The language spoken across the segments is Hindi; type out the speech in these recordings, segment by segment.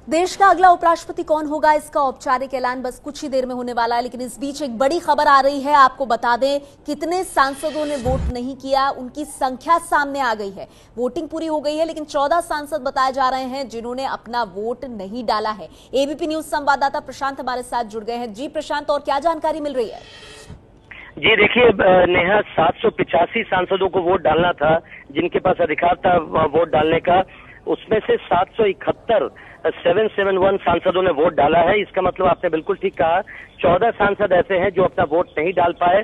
देश का अगला उपराष्ट्रपति कौन होगा, इसका औपचारिक ऐलान बस कुछ ही देर में होने वाला है। लेकिन इस बीच एक बड़ी खबर आ रही है, आपको बता दें कितने सांसदों ने वोट नहीं किया, उनकी संख्या सामने आ गई है। वोटिंग पूरी हो गई है, लेकिन 14 सांसद बताए जा रहे हैं जिन्होंने अपना वोट नहीं डाला है। एबीपी न्यूज संवाददाता प्रशांत हमारे साथ जुड़ गए हैं। जी प्रशांत, और क्या जानकारी मिल रही है? जी देखिए नेहा, 785 सांसदों को वोट डालना था, जिनके पास अधिकार था वोट डालने का। उसमें से 771 सांसदों ने वोट डाला है। इसका मतलब आपने बिल्कुल ठीक कहा, 14 सांसद ऐसे हैं जो अपना वोट नहीं डाल पाए।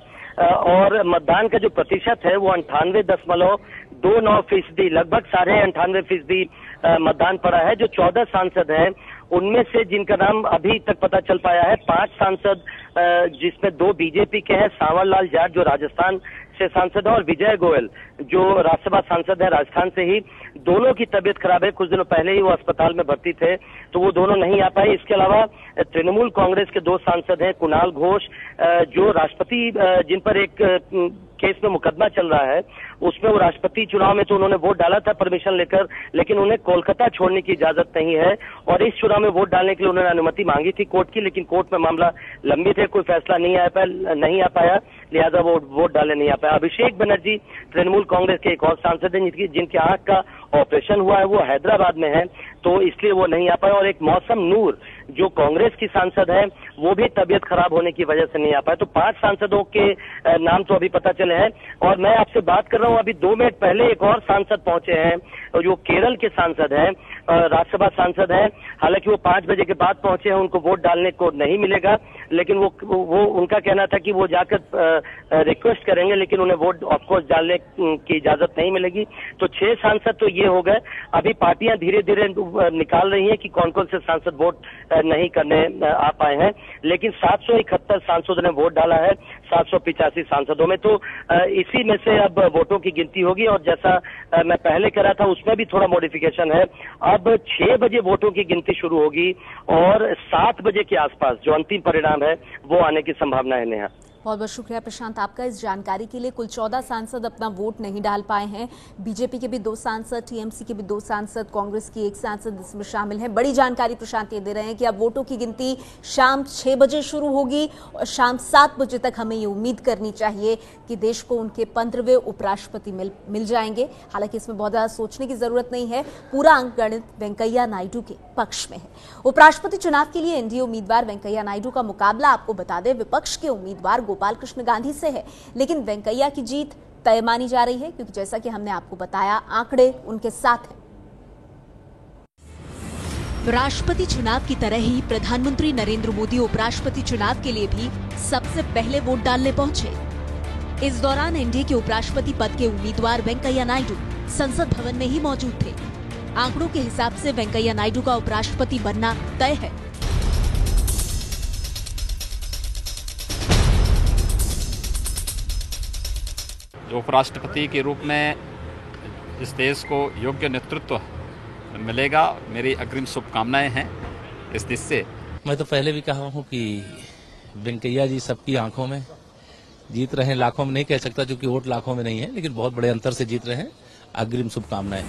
और मतदान का जो प्रतिशत है वो 98.29%, लगभग 98.5% मतदान पड़ा है। जो 14 सांसद हैं उनमें से जिनका नाम अभी तक पता चल पाया है, 5 सांसद जिसमें 2 बीजेपी के हैं, सांवर लाल जाट जो राजस्थान से सांसद है और विजय गोयल जो राज्यसभा सांसद है राजस्थान से ही। दोनों की तबीयत खराब है, कुछ दिनों पहले ही वो अस्पताल में भर्ती थे, तो वो दोनों नहीं आ पाए। इसके अलावा तृणमूल कांग्रेस के 2 सांसद हैं, कुणाल घोष जो राष्ट्रपति जिन पर एक केस में मुकदमा चल रहा है, उसमें वो राष्ट्रपति चुनाव में तो उन्होंने वोट डाला था परमिशन लेकर, लेकिन उन्हें कोलकाता छोड़ने की इजाजत नहीं है। और इस चुनाव में वोट डालने के लिए उन्होंने अनुमति मांगी थी कोर्ट की, लेकिन कोर्ट में मामला लंबित है, कोई फैसला नहीं आ पाया, लिहाजा वो वोट डालने नहीं आ पाया। अभिषेक बनर्जी तृणमूल कांग्रेस के एक और सांसद हैं जिनके आंख का ऑपरेशन हुआ है, वो हैदराबाद में है, तो इसलिए वो नहीं आ पाए। और एक मौसम नूर जो कांग्रेस की सांसद है, वो भी तबीयत खराब होने की वजह से नहीं आ पाए। तो 5 सांसदों के नाम तो अभी पता चले हैं। और मैं आपसे बात कर रहा हूं, अभी 2 मिनट पहले एक और सांसद पहुंचे हैं, जो केरल के सांसद हैं, राज्यसभा सांसद हैं। हालांकि वो 5 बजे के बाद पहुंचे हैं, उनको वोट डालने को नहीं मिलेगा, लेकिन वो उनका कहना था कि वो जाकर रिक्वेस्ट करेंगे, लेकिन उन्हें वोट ऑफकोर्स डालने की इजाजत नहीं मिलेगी। तो 6 सांसद तो ये हो गए। अभी पार्टियां धीरे धीरे निकाल रही हैं कि कौन कौन से सांसद वोट नहीं करने आ पाए हैं, लेकिन 771 सांसदों ने वोट डाला है 785 सांसदों में। तो इसी में से अब वोटों की गिनती होगी। और जैसा मैं पहले कह रहा था, उसमें भी थोड़ा मॉडिफिकेशन है। अब 6 बजे वोटों की गिनती शुरू होगी और 7 बजे के आसपास जो अंतिम परिणाम है वो आने की संभावना है। नेहा, बहुत बहुत शुक्रिया प्रशांत आपका इस जानकारी के लिए। कुल 14 सांसद अपना वोट नहीं डाल पाए हैं। बीजेपी के भी 2 सांसद, टीएमसी के भी 2 सांसद, कांग्रेस की 1 सांसद इसमें शामिल हैं। बड़ी जानकारी प्रशांत ये दे रहे हैं कि अब वोटों की गिनती शाम 6 बजे शुरू होगी और शाम 7 बजे तक हमें ये उम्मीद करनी चाहिए कि देश को उनके 15वें उपराष्ट्रपति मिल जाएंगे। हालांकि इसमें बहुत ज्यादा सोचने की जरूरत नहीं है, पूरा अंकगणित वेंकैया नायडू के पक्ष में है। उपराष्ट्रपति चुनाव के लिए एनडीए उम्मीदवार वेंकैया नायडू का मुकाबला, आपको बता दें, विपक्ष के उम्मीदवार गोपाल कृष्ण गांधी से है। लेकिन वेंकैया की जीत तय मानी जा रही है, क्योंकि जैसा कि हमने आपको बताया, आंकड़े उनके साथ हैं। राष्ट्रपति चुनाव की तरह ही प्रधानमंत्री नरेंद्र मोदी उपराष्ट्रपति चुनाव के लिए भी सबसे पहले वोट डालने पहुंचे। इस दौरान एनडीए के उपराष्ट्रपति पद के उम्मीदवार वेंकैया नायडू संसद भवन में ही मौजूद थे। आंकड़ों के हिसाब से वेंकैया नायडू का उपराष्ट्रपति बनना तय है। उपराष्ट्रपति के रूप में इस देश को योग्य नेतृत्व मिलेगा, मेरी अग्रिम शुभकामनाएं हैं इस देश से। मैं तो पहले भी कहा हूं कि वेंकैया जी सबकी आंखों में जीत रहे हैं, लाखों में नहीं कह सकता क्योंकि वोट लाखों में नहीं है, लेकिन बहुत बड़े अंतर से जीत रहे हैं। अग्रिम शुभकामनाएं।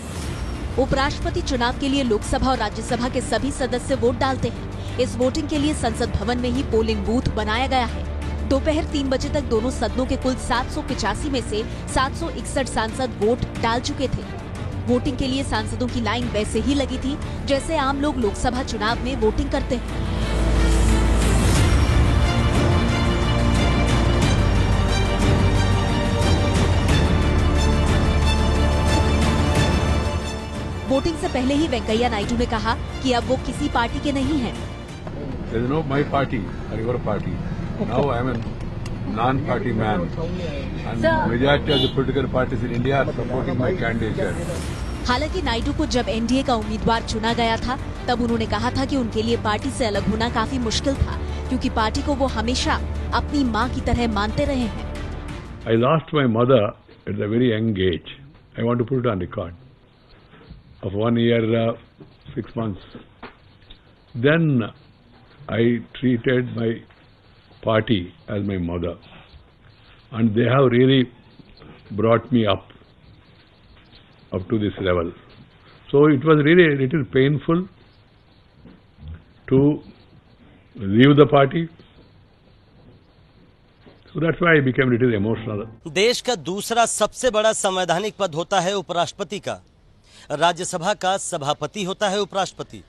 उपराष्ट्रपति चुनाव के लिए लोकसभा और राज्यसभा के सभी सदस्य वोट डालते हैं। इस वोटिंग के लिए संसद भवन में ही पोलिंग बूथ बनाया गया है। दोपहर 3 बजे तक दोनों सदनों के कुल 785 में से 761 सांसद वोट डाल चुके थे। वोटिंग के लिए सांसदों की लाइन वैसे ही लगी थी जैसे आम लोग लोकसभा चुनाव में वोटिंग करते हैं। वोटिंग से पहले ही वेंकैया नायडू ने कहा कि अब वो किसी पार्टी के नहीं हैं। There is no my party or your party. Now I am a non-party man, and majority of the political parties in India are supporting my candidature. हालांकि नायडू को जब एनडीए का उम्मीदवार चुना गया था, तब उन्होंने कहा था कि उनके लिए पार्टी से अलग होना काफी मुश्किल था, क्योंकि पार्टी को वो हमेशा अपनी मां की तरह मानते रहे हैं। I lost my mother at a very young age. I want to put it on record. Of 1 year, 6 months. Then I treated my party as my mother, and they have really brought me up to this level. So it was really a little painful to leave the party. So that's why I became a little emotional. देश का दूसरा सबसे बड़ा संवैधानिक पद होता है उपराष्ट्रपति का। राज्यसभा का सभापति होता है उपराष्ट्रपति।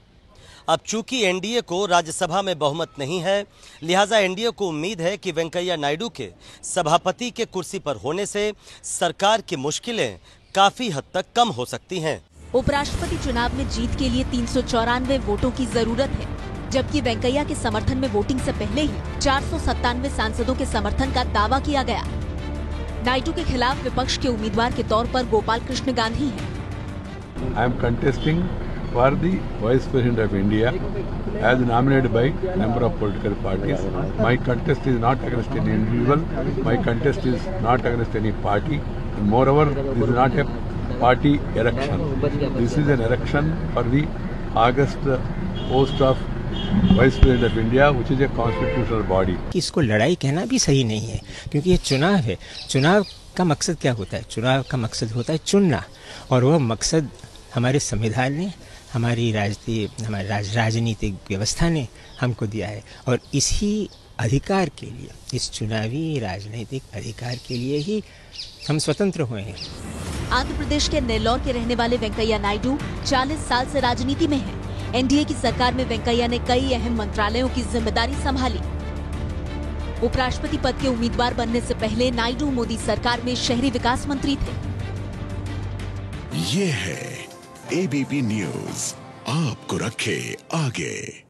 अब चूंकि एनडीए को राज्यसभा में बहुमत नहीं है, लिहाजा एनडीए को उम्मीद है कि वेंकैया नायडू के सभापति के कुर्सी पर होने से सरकार की मुश्किलें काफी हद तक कम हो सकती हैं। उपराष्ट्रपति चुनाव में जीत के लिए 394 वोटों की जरूरत है, जबकि वेंकैया के समर्थन में वोटिंग से पहले ही 497 सांसदों के समर्थन का दावा किया गया। नायडू के खिलाफ विपक्ष के उम्मीदवार के तौर पर गोपाल कृष्ण गांधी हैं। I am contesting for the Vice President of India as nominated by number of political parties. My contest is not against any individual. My contest is not against any party. And moreover, this is not a party election. This is an election for the August post of Vice President of India, which is a constitutional body. इसको लड़ाई कहना भी सही नहीं है, क्योंकि ये चुनाव है। चुनाव का मकसद क्या होता है? चुनाव का मकसद होता है चुनना, और वह मकसद हमारे संविधान ने, हमारी राजनीतिक व्यवस्था ने हमको दिया है, और इसी अधिकार के लिए, इस चुनावी राजनीतिक अधिकार के लिए ही हम स्वतंत्र हुए हैं। आंध्र प्रदेश के नेल्लौर के रहने वाले वेंकैया नायडू 40 साल से राजनीति में हैं। एनडीए की सरकार में वेंकैया ने कई अहम मंत्रालयों की जिम्मेदारी संभाली। उपराष्ट्रपति पद के उम्मीदवार बनने से पहले नायडू मोदी सरकार में शहरी विकास मंत्री थे। ये है एबीपी न्यूज़, आपको रखे आगे।